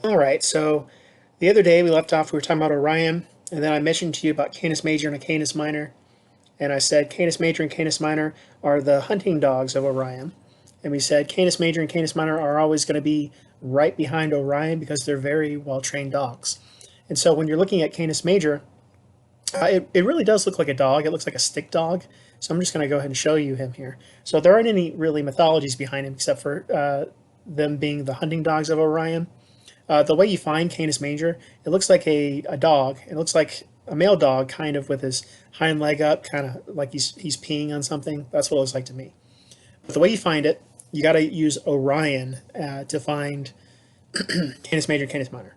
All right, so the other day we left off, we were talking about Orion, and then I mentioned to you about Canis Major and a Canis Minor, and I said Canis Major and Canis Minor are the hunting dogs of Orion. And we said Canis Major and Canis Minor are always going to be right behind Orion because they're very well trained dogs. And so when you're looking at Canis Major, it really does look like a dog. It looks like a stick dog. So I'm just going to go ahead and show you him here. So there aren't any really mythologies behind him except for them being the hunting dogs of Orion. The way you find Canis Major, it looks like a dog. It looks like a male dog, kind of with his hind leg up, kind of like he's peeing on something. That's what it looks like to me. But the way you find it, you got to use Orion to find Canis Major and Canis Minor.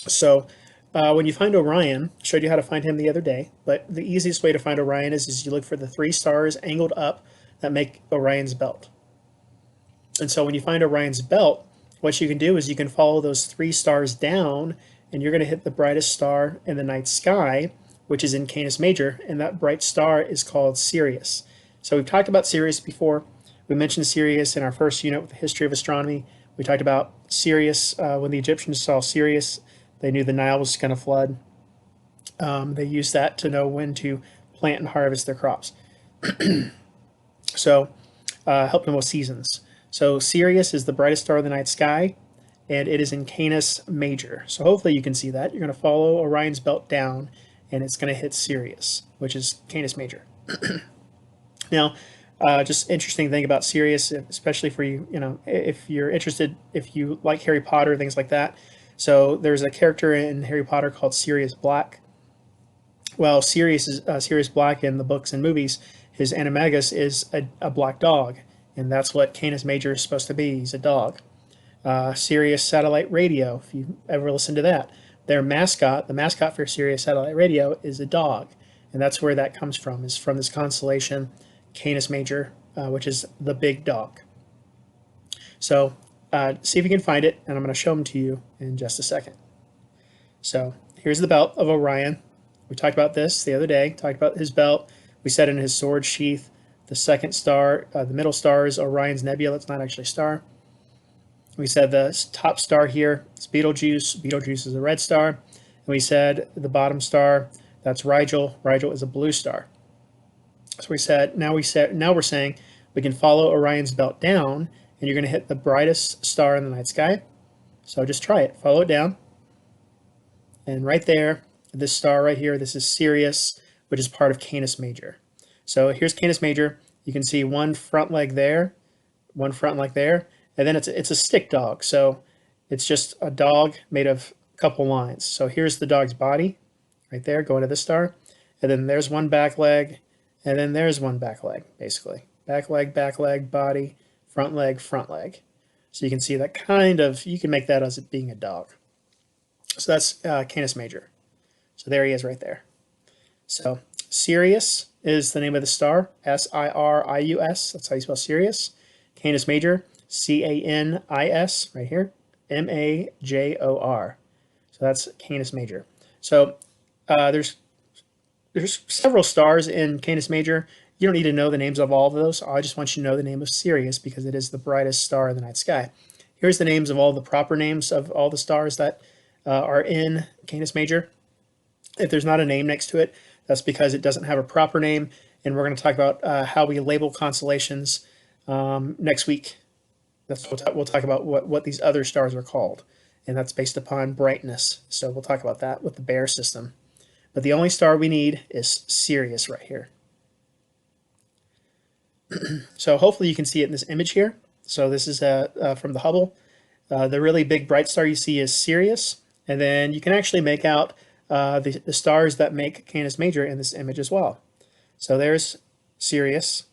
So when you find Orion, I showed you how to find him the other day, but the easiest way to find Orion is you look for the three stars angled up that make Orion's belt. And so when you find Orion's belt, what you can do is you can follow those three stars down, and you're going to hit the brightest star in the night sky, which is in Canis Major, and that bright star is called Sirius. So we've talked about Sirius before. We mentioned Sirius in our first unit with the history of astronomy. We talked about Sirius when the Egyptians saw Sirius. They knew the Nile was going to flood. They used that to know when to plant and harvest their crops. So helped them with seasons. So Sirius is the brightest star of the night sky, and it is in Canis Major. So hopefully you can see that. You're going to follow Orion's belt down, and it's going to hit Sirius, which is Canis Major. Now, just interesting thing about Sirius, especially for you, if you're interested, if you like Harry Potter, things like that. So there's a character in Harry Potter called Sirius Black. Well, Sirius is Sirius Black in the books and movies. His animagus is a black dog, and that's what Canis Major is supposed to be. He's a dog. Sirius Satellite Radio, if you ever listen to that, their mascot, the mascot for Sirius Satellite Radio, is a dog, and that's where that comes from. Is from this constellation, Canis Major, which is the big dog. So see if you can find it, and I'm going to show them to you in just a second. So here's the belt of Orion. We talked about this the other day, talked about his belt. We said in his sword sheath, the second star, the middle star is Orion's Nebula. It's not actually a star. We said the top star here is Betelgeuse. Betelgeuse is a red star. And we said the bottom star, that's Rigel. Rigel is a blue star. So now we're saying we can follow Orion's belt down, and you're going to hit the brightest star in the night sky. So just try it. Follow it down. And right there, this star right here, this is Sirius, which is part of Canis Major. So here's Canis Major. You can see one front leg there, one front leg there, and then it's a stick dog. So it's just a dog made of a couple lines. So here's the dog's body right there, going to this star. And then there's one back leg, and then there's one back leg, basically. Back leg, body, front leg, front leg. So you can see that you can make that as it being a dog. So that's Canis Major. So there he is right there. So Sirius is the name of the star, Sirius. That's how you spell Sirius. Canis Major, Canis, right here, Major. So that's Canis Major. So there's several stars in Canis Major. You don't need to know the names of all of those. I just want you to know the name of Sirius because it is the brightest star in the night sky. Here's the names of all the proper names of all the stars that are in Canis Major. If there's not a name next to it, that's because it doesn't have a proper name, and we're going to talk about how we label constellations next week. We'll talk about what these other stars are called, and that's based upon brightness. So we'll talk about that with the Bayer system. But the only star we need is Sirius right here. So hopefully you can see it in this image here. So this is from the Hubble. The really big bright star you see is Sirius, and then you can actually make out the stars that make Canis Major in this image as well. So there's Sirius,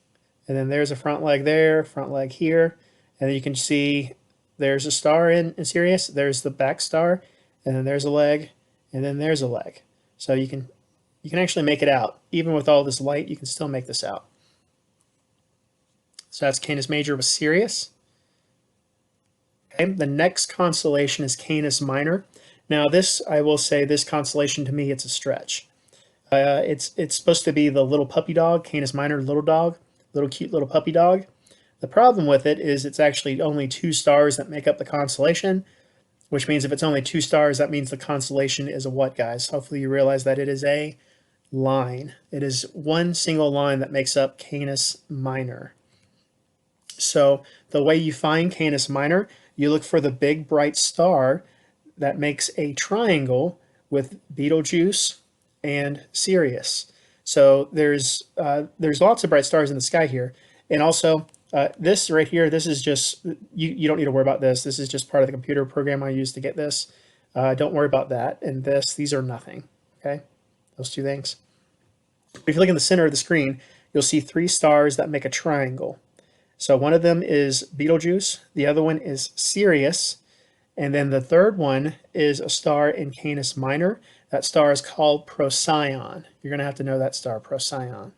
and then there's a front leg there, front leg here, and then you can see there's a star in Sirius, there's the back star, and then there's a leg, and then there's a leg. So you can actually make it out. Even with all this light, you can still make this out. So that's Canis Major with Sirius. Okay, the next constellation is Canis Minor. Now this, I will say, this constellation to me, it's a stretch. It's supposed to be the little puppy dog, Canis Minor, little dog, little cute little puppy dog. The problem with it is it's actually only two stars that make up the constellation, which means if it's only 2 stars, that means the constellation is a what, guys? Hopefully you realize that it is a line. It is one single line that makes up Canis Minor. So the way you find Canis Minor, you look for the big bright star that makes a triangle with Betelgeuse and Sirius. So there's lots of bright stars in the sky here, and also this right here. This is just you don't need to worry about this. This is just part of the computer program I use to get this. Don't worry about that. And these are nothing. Okay, those two things. If you look in the center of the screen, you'll see 3 stars that make a triangle. So one of them is Betelgeuse, the other one is Sirius, and then the third one is a star in Canis Minor. That star is called Procyon. You're going to have to know that star, Procyon.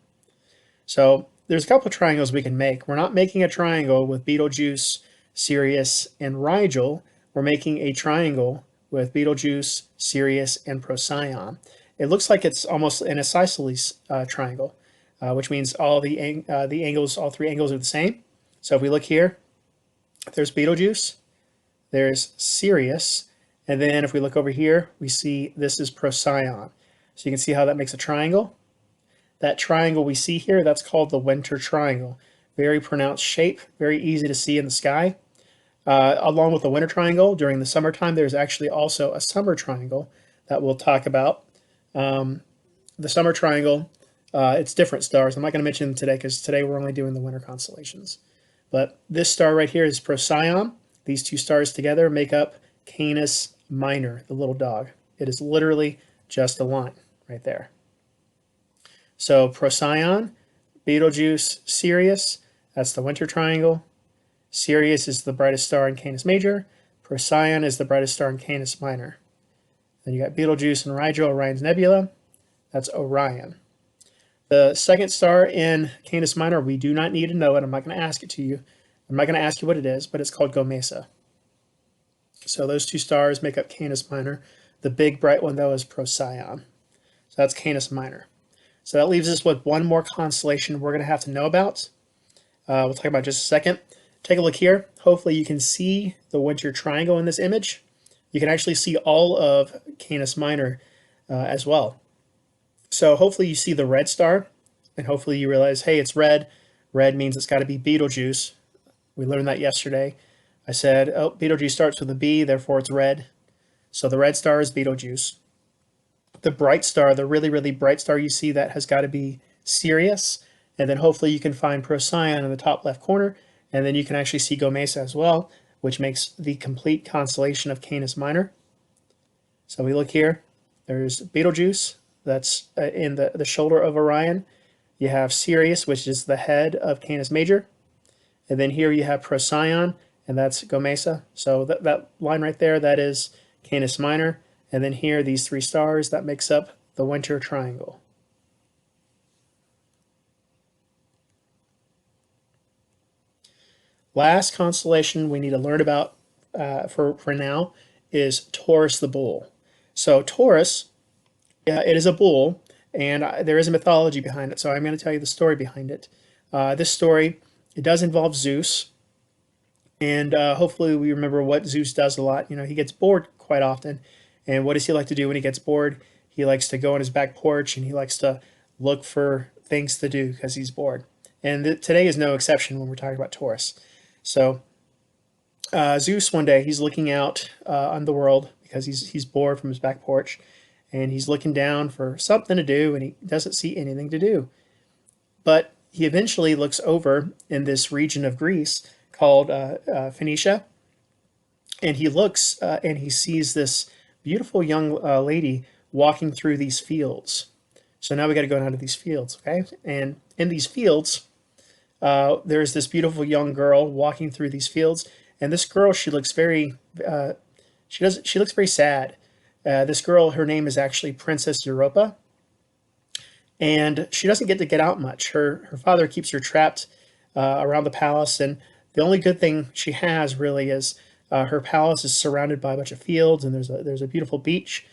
So there's a couple of triangles we can make. We're not making a triangle with Betelgeuse, Sirius, and Rigel. We're making a triangle with Betelgeuse, Sirius, and Procyon. It looks like it's almost an isosceles triangle, which means all the angles, all 3 angles are the same. So if we look here, there's Betelgeuse, there's Sirius, and then if we look over here, we see this is Procyon. So you can see how that makes a triangle. That triangle we see here, that's called the winter triangle. Very pronounced shape, very easy to see in the sky. Along with the winter triangle, during the summertime, there's actually also a summer triangle that we'll talk about. The summer triangle, it's different stars. I'm not going to mention them today because today we're only doing the winter constellations. But this star right here is Procyon. These 2 stars together make up Canis Minor, the little dog. It is literally just a line right there. So Procyon, Betelgeuse, Sirius, that's the winter triangle. Sirius is the brightest star in Canis Major. Procyon is the brightest star in Canis Minor. Then you got Betelgeuse and Rigel, Orion's Nebula. That's Orion. The second star in Canis Minor, we do not need to know it. I'm not going to ask it to you. I'm not going to ask you what it is, but it's called Gomesa. So those 2 stars make up Canis Minor. The big bright one, though, is Procyon. So that's Canis Minor. So that leaves us with one more constellation we're going to have to know about. We'll talk about in just a second. Take a look here. Hopefully you can see the winter triangle in this image. You can actually see all of Canis Minor as well. So hopefully you see the red star, and hopefully you realize, hey, it's red. Red means it's got to be Betelgeuse. We learned that yesterday. I said, oh, Betelgeuse starts with a B, therefore it's red. So the red star is Betelgeuse. The bright star, the really, really bright star you see, that has got to be Sirius. And then hopefully you can find Procyon in the top left corner, and then you can actually see Gomesa as well, which makes the complete constellation of Canis Minor. So we look here. There's Betelgeuse. That's in the shoulder of Orion. You have Sirius, which is the head of Canis Major. And then here you have Procyon, and that's Gomesa. So that line right there, that is Canis Minor. And then here, these 3 stars, that makes up the winter triangle. Last constellation we need to learn about for now is Taurus the Bull. So Taurus, it is a bull, and there is a mythology behind it. So I'm going to tell you the story behind it. This story, it does involve Zeus, and hopefully we remember what Zeus does a lot. You know, he gets bored quite often, and what does he like to do when he gets bored? He likes to go on his back porch, and he likes to look for things to do because he's bored. And today is no exception when we're talking about Taurus. So Zeus, one day, he's looking out on the world because he's bored from his back porch, and he's looking down for something to do, and he doesn't see anything to do. But he eventually looks over in this region of Greece called Phoenicia, and he looks and he sees this beautiful young lady walking through these fields. So now we got to go down to these fields, okay? And in these fields, there's this beautiful young girl walking through these fields, and this girl, she looks very she looks very sad. This girl, her name is actually Princess Europa, and she doesn't get to get out much. Her father keeps her trapped around the palace, and the only good thing she has really is her palace is surrounded by a bunch of fields, and there's a beautiful beach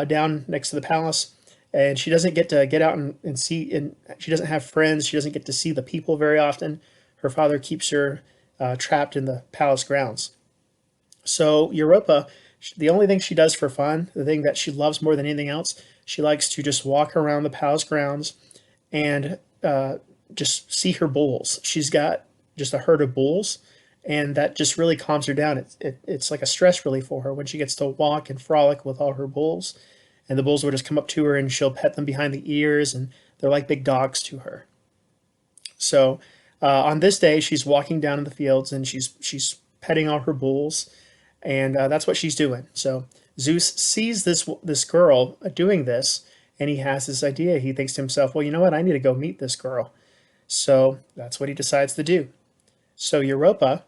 down next to the palace, and she doesn't get to get out and see, and she doesn't have friends. She doesn't get to see the people very often. Her father keeps her trapped in the palace grounds. So Europa, The only thing she does for fun, the thing that she loves more than anything else, she likes to just walk around the palace grounds and just see her bulls. She's got just a herd of bulls, and that just really calms her down. It's like a stress relief for her when she gets to walk and frolic with all her bulls. And the bulls will just come up to her and she'll pet them behind the ears, and they're like big dogs to her. So on this day, she's walking down in the fields and she's petting all her bulls, and that's what she's doing. So Zeus sees this girl doing this, and he has this idea. He thinks to himself, well, you know what? I need to go meet this girl. So that's what he decides to do. So Europa,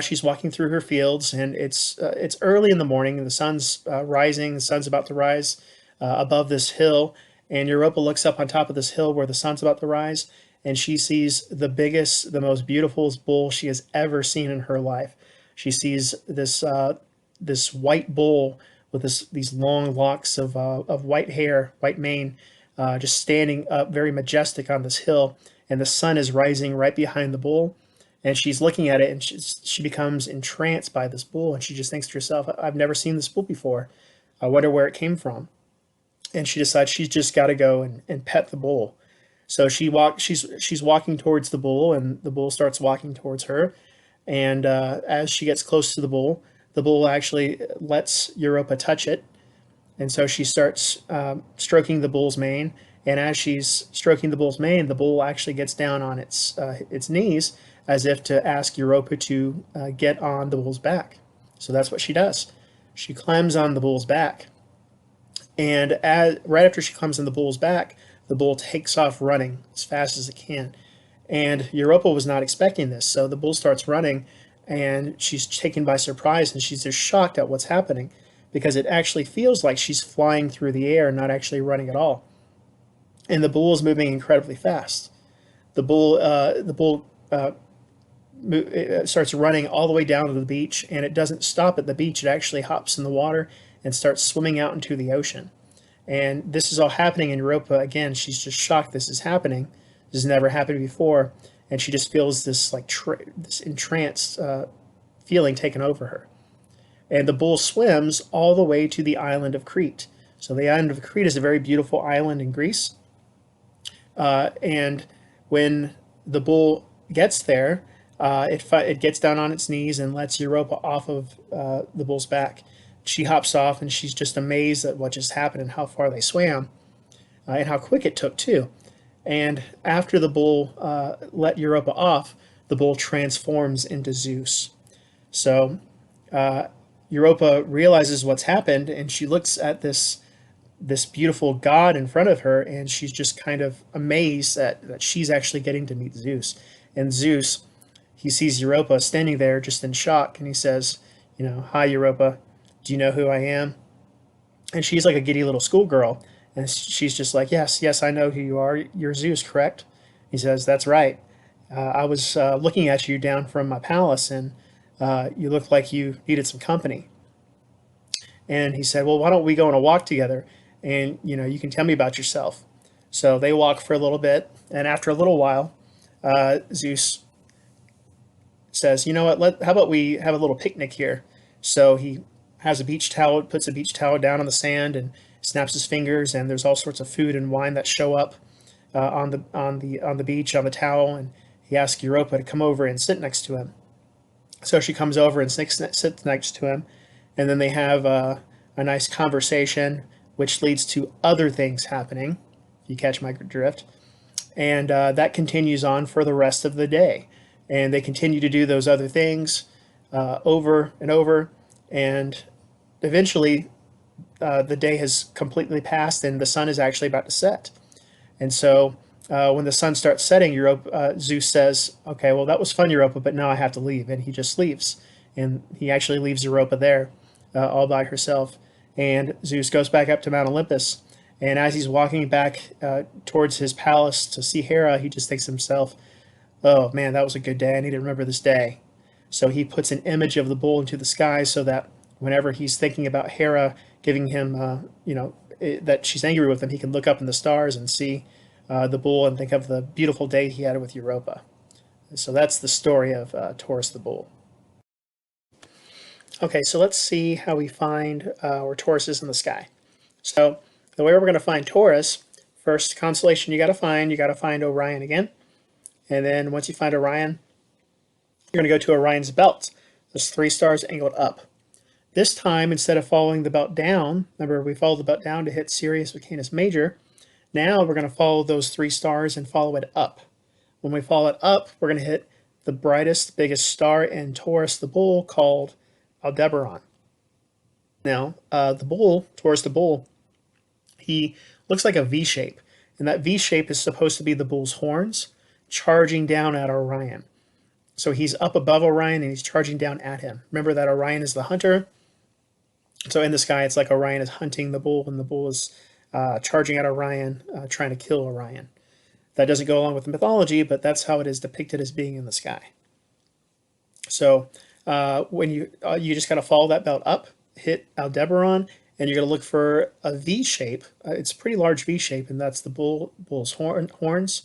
she's walking through her fields, and it's early in the morning, and the sun's rising. The sun's about to rise above this hill, and Europa looks up on top of this hill where the sun's about to rise, and she sees the biggest, the most beautiful bull she has ever seen in her life. She sees this white bull with these long locks of white hair, white mane, just standing up very majestic on this hill, and the sun is rising right behind the bull. And she's looking at it, and she becomes entranced by this bull, and she just thinks to herself, I've never seen this bull before. I wonder where it came from. And she decides she's just got to go and pet the bull. So she's walking towards the bull, and the bull starts walking towards her. And as she gets close to the bull actually lets Europa touch it. And so she starts stroking the bull's mane. And as she's stroking the bull's mane, the bull actually gets down on its knees, as if to ask Europa to get on the bull's back. So that's what she does. She climbs on the bull's back, and right after she climbs on the bull's back, the bull takes off running as fast as it can. And Europa was not expecting this, so the bull starts running, and she's taken by surprise, and she's just shocked at what's happening, because it actually feels like she's flying through the air, not actually running at all. And the bull is moving incredibly fast. The bull it starts running all the way down to the beach, and it doesn't stop at the beach. It actually hops in the water and starts swimming out into the ocean. And this is all happening in Europa. Again, she's just shocked this is happening. This has never happened before, and she just feels this this entranced feeling taken over her. And the bull swims all the way to the island of Crete. So the island of Crete is a very beautiful island in Greece. And when the bull gets there, it gets down on its knees and lets Europa off of the bull's back. She hops off, and she's just amazed at what just happened and how far they swam, and how quick it took too. And after the bull let Europa off, the bull transforms into Zeus. So Europa realizes what's happened, and she looks at this beautiful god in front of her, and she's just kind of amazed that she's actually getting to meet Zeus. And Zeus, he sees Europa standing there just in shock, and he says, hi, Europa, do you know who I am? And she's like a giddy little schoolgirl, and she's just like, yes, I know who you are. You're Zeus, correct? He says, that's right. I was looking at you down from my palace, and you looked like you needed some company. And he said, well, why don't we go on a walk together, and you can tell me about yourself. So they walk for a little bit, and after a little while, Zeus says, you know what, how about we have a little picnic here? So he has a beach towel, puts a beach towel down on the sand, and snaps his fingers, and there's all sorts of food and wine that show up on the beach, on the towel, and he asks Europa to come over and sit next to him. So she comes over and sits next to him, and then they have a nice conversation, which leads to other things happening, if you catch my drift. And that continues on for the rest of the day. And they continue to do those other things over and over, and eventually the day has completely passed, and the sun is actually about to set. And so when the sun starts setting, Zeus says, okay, well, that was fun, Europa, but now I have to leave. And he just leaves. And he actually leaves Europa there all by herself. And Zeus goes back up to Mount Olympus. And as he's walking back towards his palace to see Hera, he just thinks to himself, oh, man, that was a good day. I need to remember this day. So he puts an image of the bull into the sky so that whenever he's thinking about Hera giving him, that she's angry with him, he can look up in the stars and see the bull and think of the beautiful day he had with Europa. So that's the story of Taurus the Bull. Okay, so let's see how we find where Taurus is in the sky. So the way we're going to find Taurus, first constellation you got to find Orion again. And then once you find Orion, you're going to go to Orion's belt. There's 3 stars angled up. This time, instead of following the belt down, remember we followed the belt down to hit Sirius with Canis Major. Now we're going to follow those 3 stars and follow it up. When we follow it up, we're going to hit the brightest, biggest star in Taurus the Bull called Aldebaran. Now, the bull, Taurus the Bull, he looks like a V shape, and that V shape is supposed to be the bull's horns charging down at Orion. So he's up above Orion and he's charging down at him. Remember that Orion is the hunter. So in the sky, it's like Orion is hunting the bull and the bull is charging at Orion, trying to kill Orion. That doesn't go along with the mythology, but that's how it is depicted as being in the sky. So when you just got to follow that belt up, hit Aldebaran, and you're going to look for a V shape. It's a pretty large V shape, and that's the bull's horns.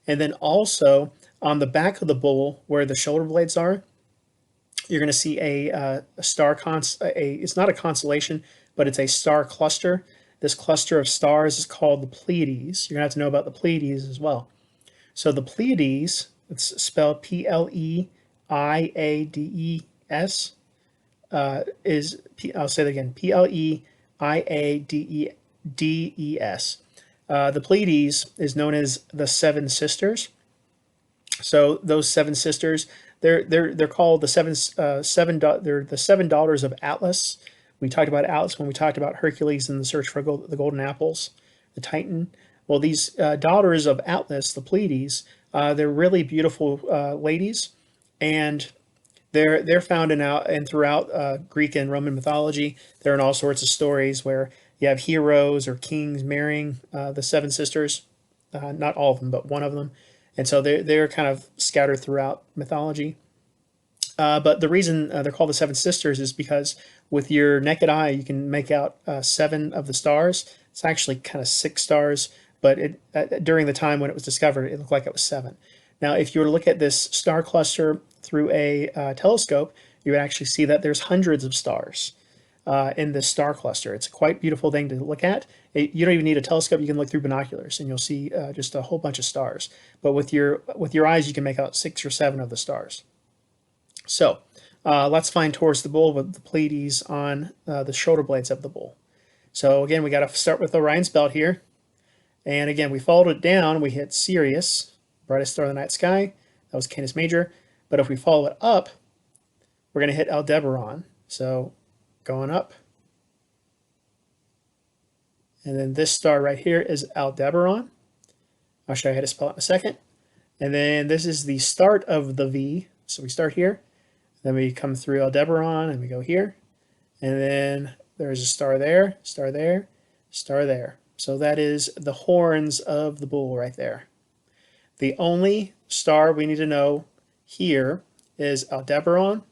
And then also on the back of the bull, where the shoulder blades are, you're going to see a star it's not a constellation, but it's a star cluster. This cluster of stars is called the Pleiades. You're going to have to know about the Pleiades as well. So the Pleiades, it's spelled Pleiades, I'll say that again, Pleiades. The Pleiades is known as the Seven Sisters. So those 7 sisters, they're called the they're the 7 daughters of Atlas. We talked about Atlas when we talked about Hercules and the search for the golden apples, the Titan. Well, these daughters of Atlas, the Pleiades, they're really beautiful ladies, and they're found in throughout Greek and Roman mythology. They're in all sorts of stories where you have heroes or kings marrying the 7 sisters. Not all of them, but one of them. And so they're kind of scattered throughout mythology. But the reason they're called the 7 sisters is because with your naked eye, you can make out 7 of the stars. It's actually kind of 6 stars, but during the time when it was discovered, it looked like it was 7. Now, if you were to look at this star cluster through a telescope, you would actually see that there's hundreds of stars in this star cluster. It's a quite beautiful thing to look at. You don't even need a telescope. You can look through binoculars, and you'll see just a whole bunch of stars. But with your eyes, you can make out 6 or 7 of the stars. So let's find Taurus the Bull with the Pleiades on the shoulder blades of the bull. So again, we got to start with Orion's belt here. And again, we followed it down. We hit Sirius, brightest star of the night sky. That was Canis Major. But if we follow it up, we're going to hit Aldebaran. So going up. And then this star right here is Aldebaran. I'll show you how to spell it in a second. And then this is the start of the V. So we start here. Then we come through Aldebaran and we go here. And then there's a star there, star there, star there. So that is the horns of the bull right there. The only star we need to know here is Aldebaran.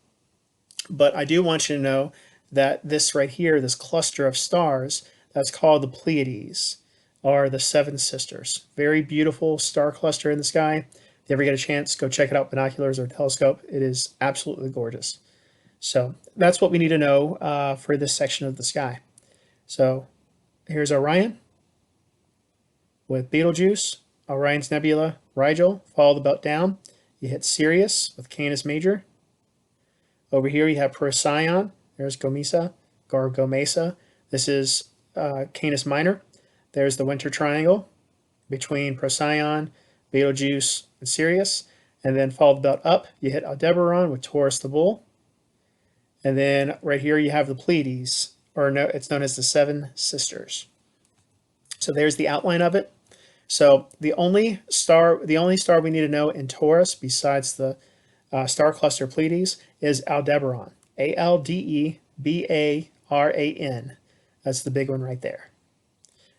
But I do want you to know that this right here, this cluster of stars, that's called the Pleiades, are the 7 sisters. Very beautiful star cluster in the sky. If you ever get a chance, go check it out, binoculars or telescope. It is absolutely gorgeous. So that's what we need to know for this section of the sky. So here's Orion with Betelgeuse, Orion's Nebula, Rigel. Follow the belt down. You hit Sirius with Canis Major. Over here you have Procyon. There's Gomesa. This is Canis Minor. There's the winter triangle between Procyon, Betelgeuse, and Sirius. And then follow the belt up. You hit Aldebaran with Taurus the Bull. And then right here you have the Pleiades, or no, it's known as the 7 sisters. So there's the outline of it. So the only star we need to know in Taurus, besides the star cluster Pleiades, is Aldebaran. Aldebaran. That's the big one right there.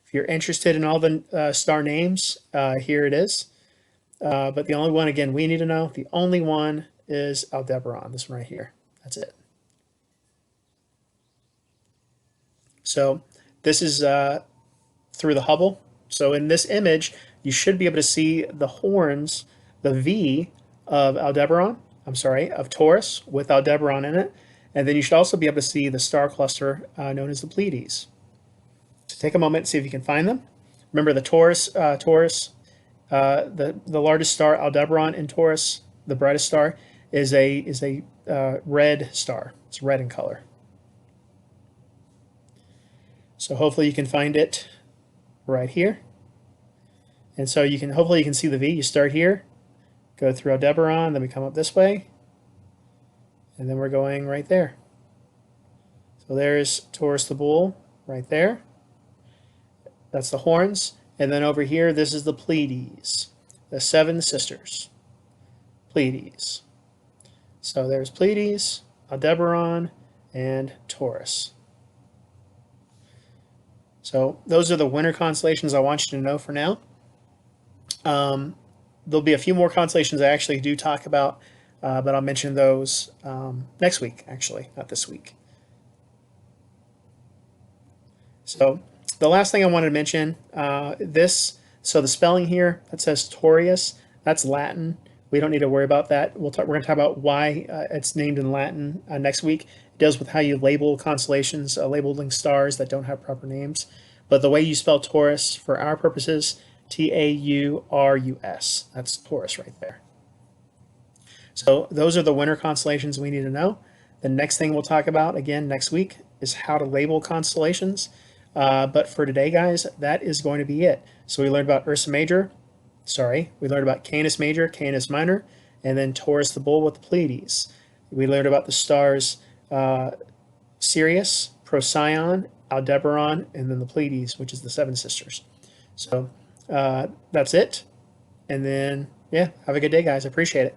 If you're interested in all the star names, here it is. But the only one, again, we need to know, the only one is Aldebaran, this one right here. That's it. So this is through the Hubble. So in this image, you should be able to see the horns, the V of Taurus with Aldebaran in it. And then you should also be able to see the star cluster known as the Pleiades. So take a moment and see if you can find them. Remember the Taurus, the largest star, Aldebaran in Taurus, the brightest star, is a red star. It's red in color. So hopefully you can find it right here. And so hopefully you can see the V. You start here, go through Aldebaran, then we come up this way, and then we're going right there. So there's Taurus the Bull right there. That's the horns. And then over here, this is the Pleiades, the seven sisters. Pleiades. So there's Pleiades, Aldebaran, and Taurus. So those are the winter constellations I want you to know for now. There'll be a few more constellations I actually do talk about, but I'll mention those next week, actually, not this week. So the last thing I wanted to mention, so the spelling here, that says Taurus, that's Latin. We don't need to worry about that. We're going to talk about why it's named in Latin next week. It deals with how you label constellations, labeling stars that don't have proper names. But the way you spell Taurus, for our purposes, Taurus. That's Taurus right there. So those are the winter constellations we need to know. The next thing we'll talk about, again, next week, is how to label constellations. But for today, guys, that is going to be it. So we learned about we learned about Canis Major, Canis Minor, and then Taurus the Bull with the Pleiades. We learned about the stars Sirius, Procyon, Aldebaran, and then the Pleiades, which is the seven sisters. So that's it. And then, yeah, have a good day, guys. I appreciate it.